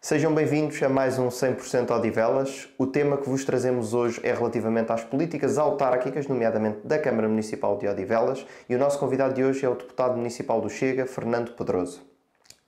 Sejam bem-vindos a mais um 100% Odivelas. O tema que vos trazemos hoje é relativamente às políticas autárquicas, nomeadamente da Câmara Municipal de Odivelas, e o nosso convidado de hoje é o deputado municipal do Chega, Fernando Pedroso,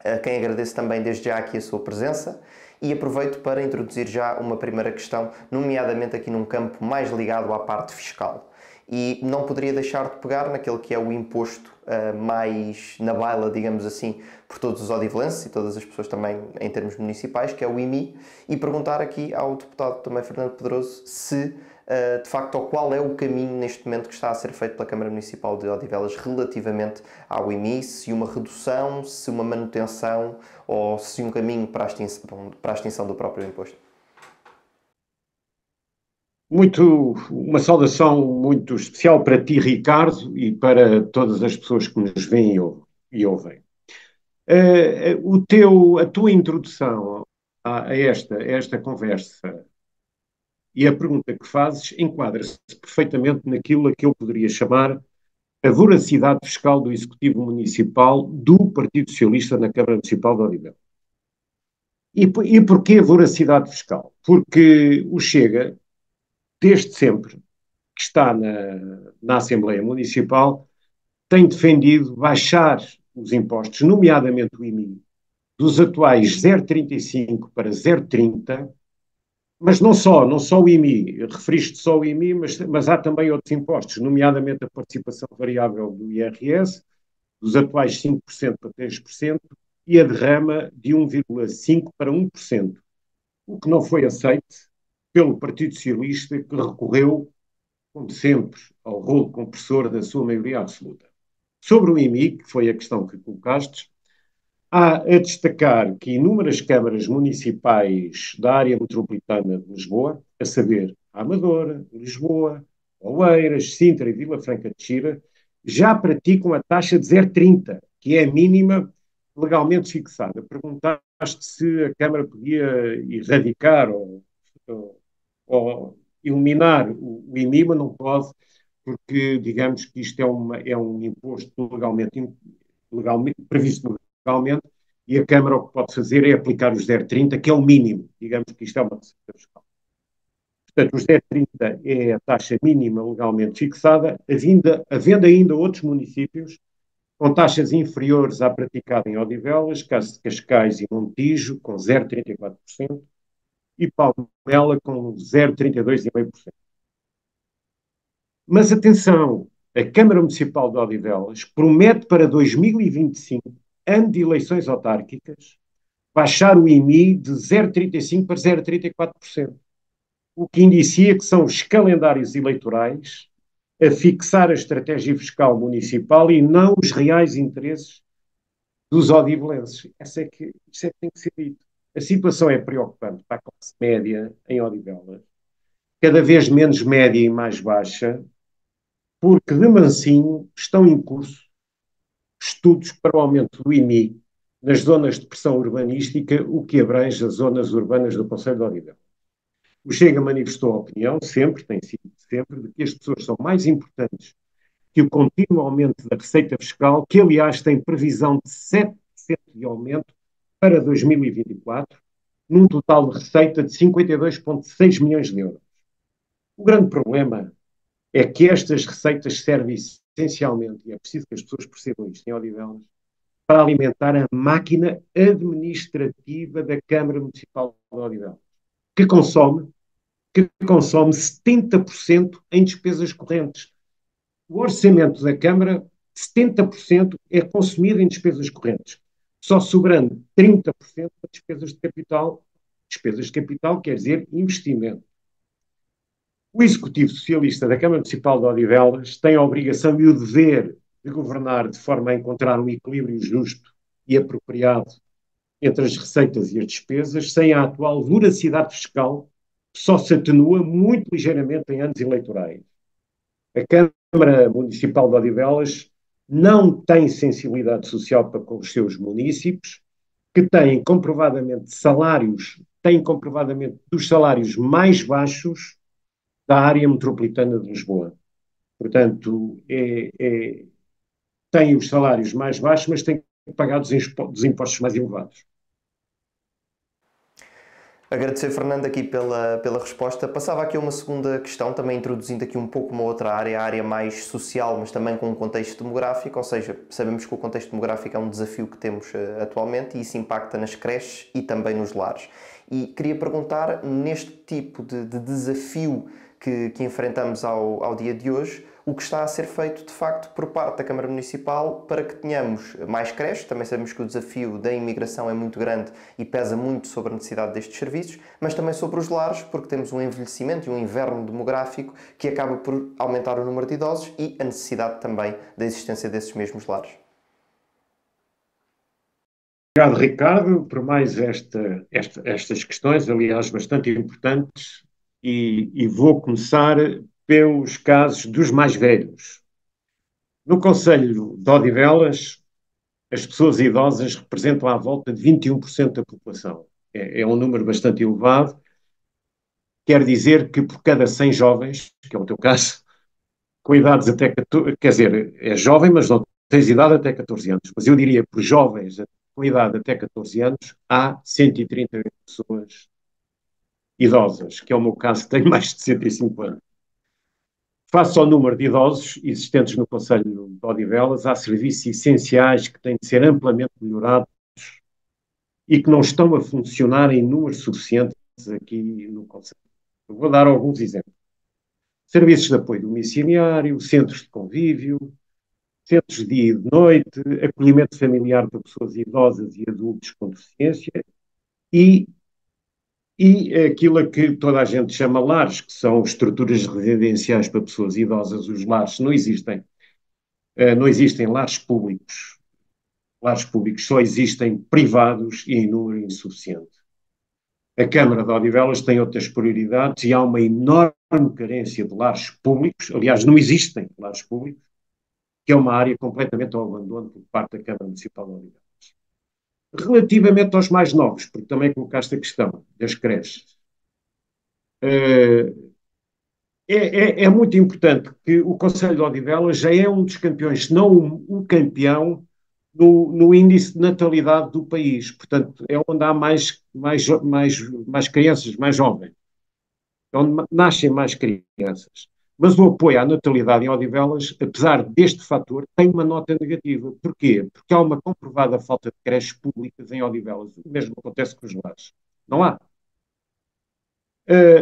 a quem agradeço também desde já aqui a sua presença e aproveito para introduzir já uma primeira questão, nomeadamente aqui num campo mais ligado à parte fiscal. E não poderia deixar de pegar naquele que é o imposto mais na baila, digamos assim, por todos os odivelenses e todas as pessoas também em termos municipais, que é o IMI, e perguntar aqui ao deputado também Fernando Pedroso se, de facto, ou qual é o caminho neste momento que está a ser feito pela Câmara Municipal de Odivelas relativamente ao IMI, se uma redução, se uma manutenção ou se um caminho para a extinção do próprio imposto. Uma saudação muito especial para ti, Ricardo, e para todas as pessoas que nos veem e ouvem. A tua introdução a esta conversa e a pergunta que fazes enquadra-se perfeitamente naquilo a que eu poderia chamar a voracidade fiscal do Executivo Municipal do Partido Socialista na Câmara Municipal de Oliveira. E porquê a voracidade fiscal? Porque o Chega, desde sempre, que está na Assembleia Municipal, tem defendido baixar os impostos, nomeadamente o IMI, dos atuais 0,35 para 0,30, mas não só o IMI, referiste só o IMI, mas há também outros impostos, nomeadamente a participação variável do IRS, dos atuais 5% para 3%, e a derrama de 1,5% para 1%, o que não foi aceito pelo Partido Socialista, que recorreu, como sempre, ao rolo compressor da sua maioria absoluta. Sobre o IMI, que foi a questão que colocaste, há a destacar que inúmeras câmaras municipais da área metropolitana de Lisboa, a saber, a Amadora, Lisboa, Oeiras, Sintra e Vila Franca de Xira, já praticam a taxa de 0,30, que é a mínima legalmente fixada. Perguntaste se a Câmara podia erradicar ou eliminar o IMI, mas não pode, porque digamos que isto é um imposto legalmente previsto legalmente, e a Câmara o que pode fazer é aplicar os 0,30, que é o mínimo. Digamos que isto é uma receita fiscal. Portanto, os 0,30 é a taxa mínima legalmente fixada, havendo ainda outros municípios com taxas inferiores à praticada em Odivelas, caso de Cascais e Montijo, com 0,34%, e Palmela com 0,32,5%. Mas atenção, a Câmara Municipal de Odivelas promete para 2025, ano de eleições autárquicas, baixar o IMI de 0,35% para 0,34%, o que indicia que são os calendários eleitorais a fixar a estratégia fiscal municipal e não os reais interesses dos odivelenses. Isso é que tem que ser dito. A situação é preocupante para a classe média em Odivelas, cada vez menos média e mais baixa, porque de mansinho estão em curso estudos para o aumento do IMI nas zonas de pressão urbanística, o que abrange as zonas urbanas do Conselho de Odivelas. O Chega manifestou a opinião, sempre, tem sido sempre, de que as pessoas são mais importantes que o contínuo aumento da receita fiscal, que aliás tem previsão de 7% de aumento para 2024, num total de receita de 52,6 milhões de euros. O grande problema é que estas receitas servem essencialmente, e é preciso que as pessoas percebam isto em Odivelas, para alimentar a máquina administrativa da Câmara Municipal de Odivelas, que consome, que consome 70% em despesas correntes. O orçamento da Câmara, 70% é consumido em despesas correntes, só sobrando 30% para despesas de capital. Despesas de capital quer dizer investimento. O Executivo Socialista da Câmara Municipal de Odivelas tem a obrigação e o dever de governar de forma a encontrar um equilíbrio justo e apropriado entre as receitas e as despesas, sem a atual voracidade fiscal, que só se atenua muito ligeiramente em anos eleitorais. A Câmara Municipal de Odivelas não tem sensibilidade social para com os seus munícipes, que têm comprovadamente dos salários mais baixos da área metropolitana de Lisboa. Portanto, têm os salários mais baixos, mas têm que pagar dos impostos mais elevados. Agradecer, Fernando, aqui pela resposta. Passava aqui a uma segunda questão, também introduzindo aqui um pouco uma outra área, a área mais social, mas também com um contexto demográfico, ou seja, sabemos que o contexto demográfico é um desafio que temos atualmente e isso impacta nas creches e também nos lares. E queria perguntar, neste tipo de desafio que enfrentamos ao dia de hoje, o que está a ser feito de facto por parte da Câmara Municipal para que tenhamos mais creches. Também sabemos que o desafio da imigração é muito grande e pesa muito sobre a necessidade destes serviços, mas também sobre os lares, porque temos um envelhecimento e um inverno demográfico que acaba por aumentar o número de idosos e a necessidade também da existência desses mesmos lares. Obrigado, Ricardo, por mais estas questões, aliás, bastante importantes, e vou começar pelos casos dos mais velhos. No Conselho de Odivelas, as pessoas idosas representam à volta de 21% da população. É um número bastante elevado. Quer dizer que por cada 100 jovens, que é o teu caso, com idades até 14, quer dizer, é jovem, mas não tens idade até 14 anos. Mas eu diria, por jovens com idade até 14 anos, há 130 pessoas idosas, que é o meu caso, tenho mais de 65 anos. Face ao número de idosos existentes no Conselho de Odivelas, há serviços essenciais que têm de ser amplamente melhorados e que não estão a funcionar em números suficientes aqui no Conselho. Eu vou dar alguns exemplos. Serviços de apoio domiciliário, centros de convívio, centros de dia e de noite, acolhimento familiar para pessoas idosas e adultos com deficiência e, e aquilo a que toda a gente chama lares, que são estruturas residenciais para pessoas idosas. Os lares não existem. Não existem lares públicos. Lares públicos só existem privados e em número insuficiente. A Câmara de Odivelas tem outras prioridades e há uma enorme carência de lares públicos. Aliás, não existem lares públicos, que é uma área completamente ao abandono por parte da Câmara Municipal de Odivelas. Relativamente aos mais novos, porque também colocaste a questão das creches, é muito importante que o Conselho de Odivelas já é um dos campeões, se não o campeão, no índice de natalidade do país. Portanto, é onde há mais crianças, mais jovens, é onde nascem mais crianças. Mas o apoio à natalidade em Odivelas, apesar deste fator, tem uma nota negativa. Porquê? Porque há uma comprovada falta de creches públicas em Odivelas. O mesmo acontece com os lares. Não há.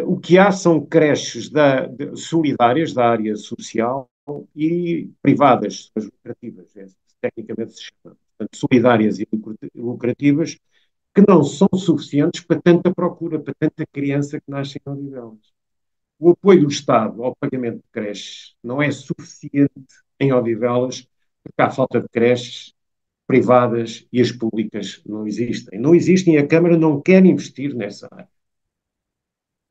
O que há são creches solidárias da área social e privadas, as lucrativas, tecnicamente se chama. Portanto, solidárias e lucrativas, que não são suficientes para tanta procura, para tanta criança que nasce em Odivelas. O apoio do Estado ao pagamento de creches não é suficiente em Odivelas, porque há falta de creches privadas e as públicas não existem. Não existem e a Câmara não quer investir nessa área.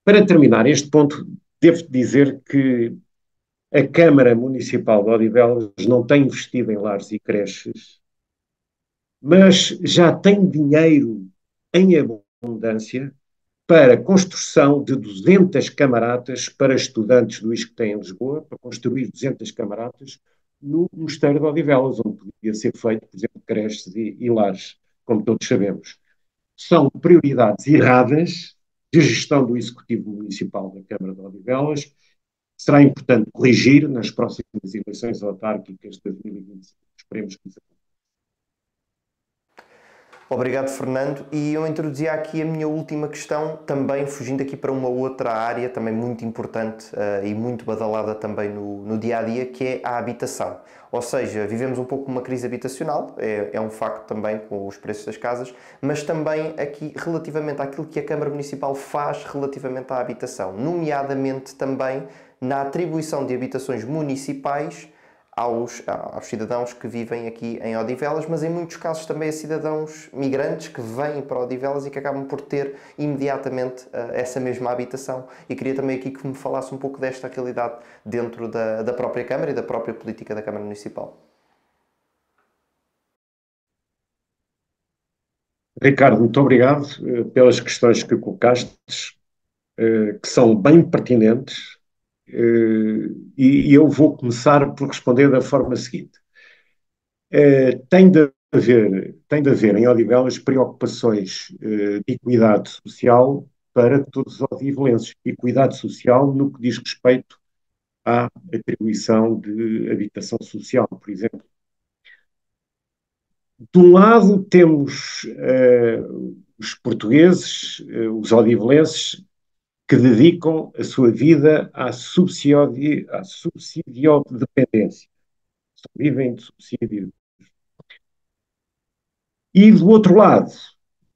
Para terminar este ponto, devo dizer que a Câmara Municipal de Odivelas não tem investido em lares e creches, mas já tem dinheiro em abundância para a construção de 200 camaratas para estudantes do ISCTE em Lisboa, para construir 200 camaratas no Mosteiro de Odivelas, onde podia ser feito, por exemplo, creches e lares, como todos sabemos. São prioridades erradas de gestão do Executivo Municipal da Câmara de Odivelas. Será importante corrigir nas próximas eleições autárquicas de 2025. Esperemos que isso aconteça. Obrigado, Fernando. E eu introduzia aqui a minha última questão, também fugindo aqui para uma outra área, também muito importante e muito badalada também no dia-a-dia, que é a habitação. Ou seja, vivemos um pouco uma crise habitacional, é um facto também com os preços das casas, mas também aqui relativamente àquilo que a Câmara Municipal faz relativamente à habitação, nomeadamente também na atribuição de habitações municipais aos cidadãos que vivem aqui em Odivelas, mas em muitos casos também a cidadãos migrantes que vêm para Odivelas e que acabam por ter imediatamente essa mesma habitação. E queria também aqui que me falasse um pouco desta realidade dentro da própria Câmara e da própria política da Câmara Municipal. Ricardo, muito obrigado pelas questões que colocaste, que são bem pertinentes. E eu vou começar por responder da forma seguinte. Tem de haver em Odivelas preocupações de equidade social para todos os odivelenses e cuidado social no que diz respeito à atribuição de habitação social, por exemplo. De um lado, temos os portugueses, os odivelenses, que dedicam a sua vida à subsidiodependência. Só vivem de subsídio. E do outro lado,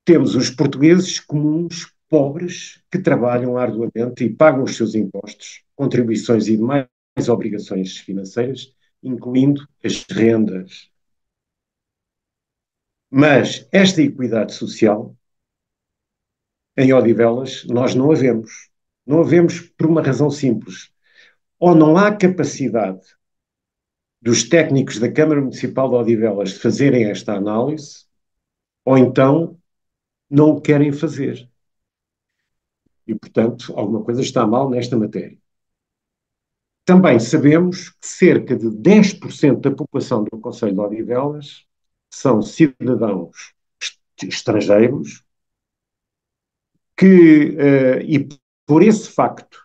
temos os portugueses comuns, pobres, que trabalham arduamente e pagam os seus impostos, contribuições e demais obrigações financeiras, incluindo as rendas. Mas esta equidade social, em Odivelas, nós não a vemos. Não a vemos por uma razão simples. Ou não há capacidade dos técnicos da Câmara Municipal de Odivelas de fazerem esta análise, ou então não o querem fazer. E, portanto, alguma coisa está mal nesta matéria. Também sabemos que cerca de 10% da população do Conselho de Odivelas são cidadãos estrangeiros que, e por esse facto,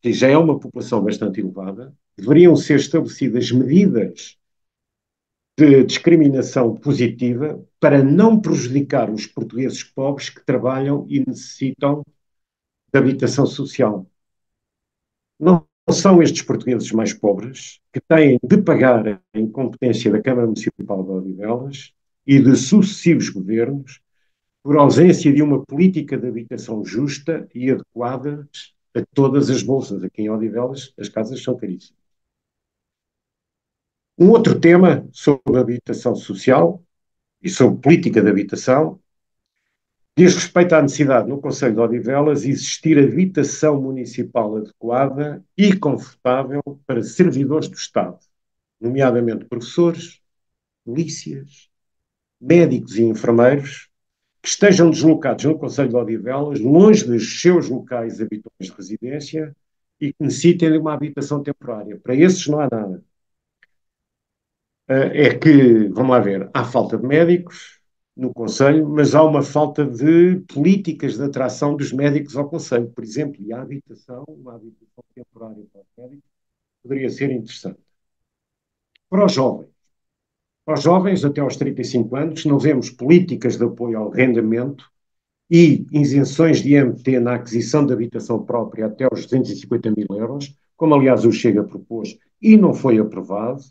que já é uma população bastante elevada, deveriam ser estabelecidas medidas de discriminação positiva para não prejudicar os portugueses pobres que trabalham e necessitam de habitação social. Não são estes portugueses mais pobres que têm de pagar a incompetência da Câmara Municipal de Odivelas e de sucessivos governos por ausência de uma política de habitação justa e adequada a todas as bolsas. Aqui em Odivelas as casas são caríssimas. Um outro tema sobre habitação social e sobre política de habitação diz respeito à necessidade no Conselho de Odivelas existir habitação municipal adequada e confortável para servidores do Estado, nomeadamente professores, polícias, médicos e enfermeiros, que estejam deslocados no Conselho de Odivelas, longe dos seus locais habituais de residência e que necessitem de uma habitação temporária. Para esses não há nada. É que, vamos lá ver, há falta de médicos no Conselho, mas há uma falta de políticas de atração dos médicos ao Conselho. Por exemplo, e a habitação, uma habitação temporária para os médicos, poderia ser interessante. Para os jovens até aos 35 anos, não vemos políticas de apoio ao rendimento e isenções de IMT na aquisição de habitação própria até aos 250 mil euros, como aliás o Chega propôs e não foi aprovado.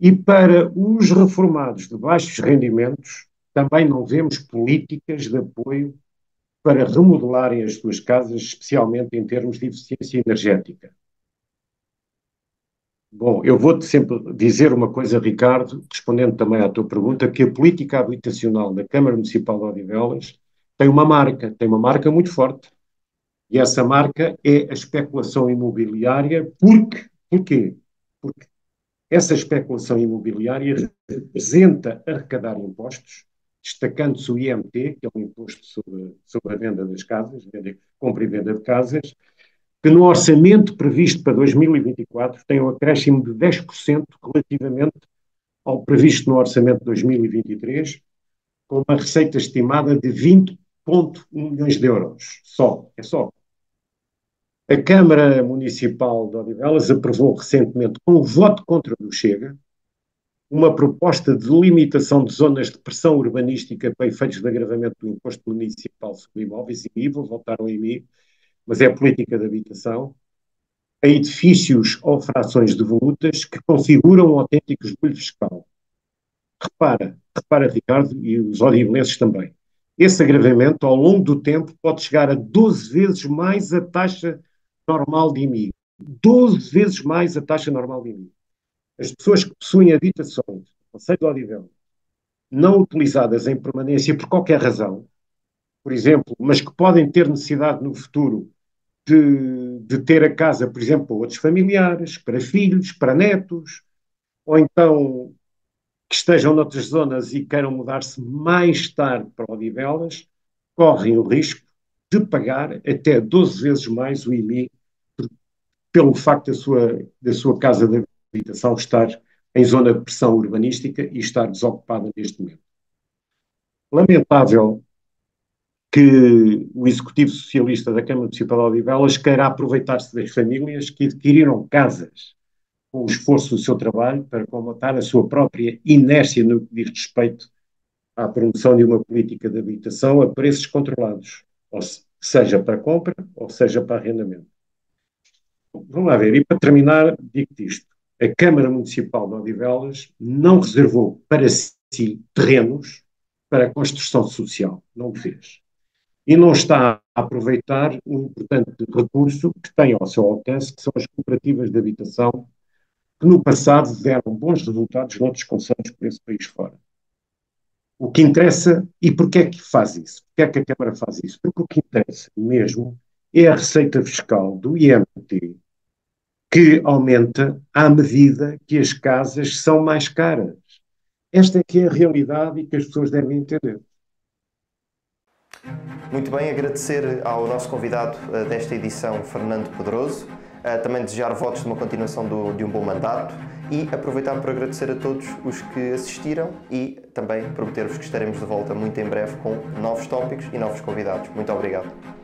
E para os reformados de baixos rendimentos, também não vemos políticas de apoio para remodelarem as suas casas, especialmente em termos de eficiência energética. Bom, eu vou-te sempre dizer uma coisa, Ricardo, respondendo também à tua pergunta, que a política habitacional da Câmara Municipal de Odivelas tem uma marca muito forte. E essa marca é a especulação imobiliária. Porquê? Porque essa especulação imobiliária representa arrecadar impostos, destacando-se o IMT, que é um imposto sobre a venda das casas, compra e venda de casas, que no orçamento previsto para 2024 tem um acréscimo de 10% relativamente ao previsto no orçamento de 2023, com uma receita estimada de 20,1 milhões de euros. É só. A Câmara Municipal de Odivelas aprovou recentemente, com o voto contra do Chega, uma proposta de limitação de zonas de pressão urbanística para efeitos de agravamento do imposto municipal sobre imóveis, e IVA, voltaram a IMI, mas é a política de habitação, a edifícios ou frações devolutas que configuram um autêntico esbulho fiscal. Repara, Ricardo, e os odivelenses também. Esse agravamento, ao longo do tempo, pode chegar a 12 vezes mais a taxa normal de IMI. 12 vezes mais a taxa normal de IMI. As pessoas que possuem habitações no Conselho de Odivelas, não utilizadas em permanência por qualquer razão, por exemplo, mas que podem ter necessidade no futuro de ter a casa, por exemplo, para outros familiares, para filhos, para netos, ou então que estejam noutras zonas e queiram mudar-se mais tarde para Odivelas, correm o risco de pagar até 12 vezes mais o IMI pelo facto da sua casa de habitação estar em zona de pressão urbanística e estar desocupada neste momento. Lamentável que o Executivo Socialista da Câmara Municipal de Odivelas queira aproveitar-se das famílias que adquiriram casas com o esforço do seu trabalho para combater a sua própria inércia no que diz respeito à promoção de uma política de habitação a preços controlados, ou seja para compra, ou seja para arrendamento. Vamos lá ver, e para terminar, digo-te isto. A Câmara Municipal de Odivelas não reservou para si terrenos para a construção social, não o fez. E não está a aproveitar um importante recurso que tem ao seu alcance, que são as cooperativas de habitação, que no passado deram bons resultados noutros concelhos por esse país fora. O que interessa, e porquê é que faz isso? Porquê é que a Câmara faz isso? Porque o que interessa mesmo é a receita fiscal do IMT, que aumenta à medida que as casas são mais caras. Esta é que é a realidade e que as pessoas devem entender. Muito bem, agradecer ao nosso convidado desta edição, Fernando Pedroso, também desejar votos de uma continuação de um bom mandato e aproveitar para agradecer a todos os que assistiram e também prometer-vos que estaremos de volta muito em breve com novos tópicos e novos convidados. Muito obrigado.